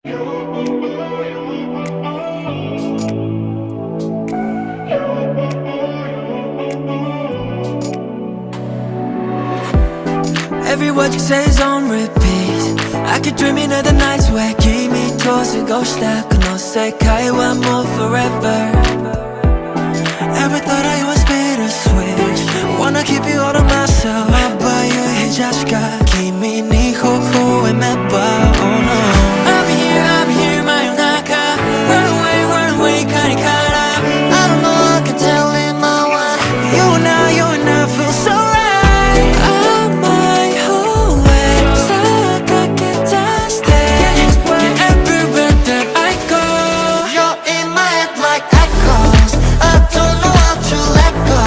Every word you say is on repeat. I keep dreaming of the nights where kimi to過ごしたこの世界はもう forever. Every thought I was bittersweet. Wanna keep you all to myself. But you hate 자식아君に微笑めば Oh no I'm here 真夜中 Run away 帰りから I don't know I can tell in my way You and I feel so right I might hold it さあ駆け出して Get everywhere that I go You're in my head like echoes I don't know how to let go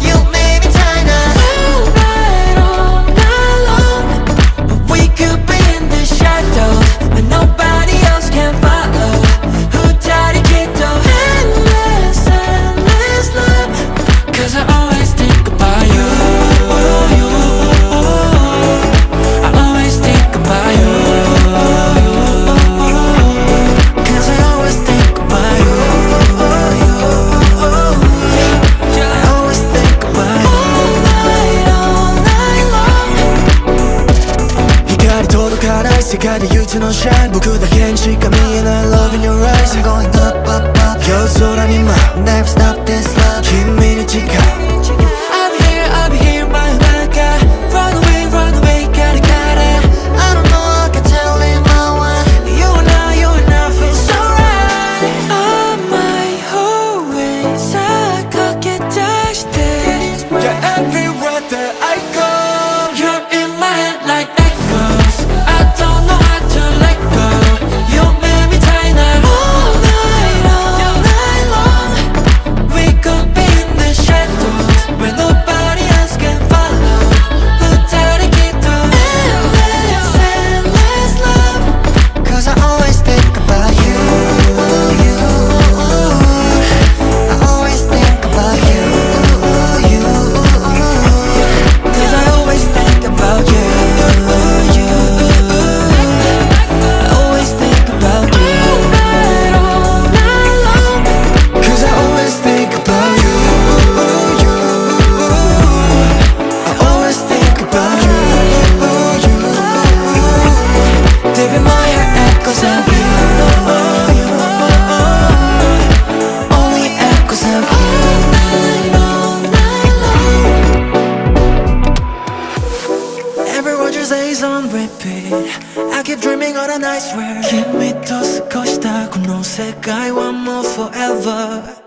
You made me tired All night long But we could be in the shadows But nobody else can follow 후다리기도 endless love Cause I always think about you I always think about you Cause I always think about you I always think about you all night long 光届かない世界で唯一のシャイン僕だけにしか見えない Love in your eyes I'm going up up up 夜空に舞う Never stop this love 君に近い I'll be here 真夜中 Run away 帰りから I don't know I can tell in my way You and I feel so right I might always さあ駆け出して Yeah everywhere that I go You're in my head like echoes I don't know how to let go You made me tired all night long We could be in the shadows Where nobody else can follow 후다리기도 endless love Cause I always think about you I always think about you Cause I always think about you I always think about you all night long Cause I always think about you I always think about you Deep in my head echoes of you Only echoes of you all night long Every word you say is on repeat I keep dreaming of the nights where 君と過ごしたこの世界はもう forever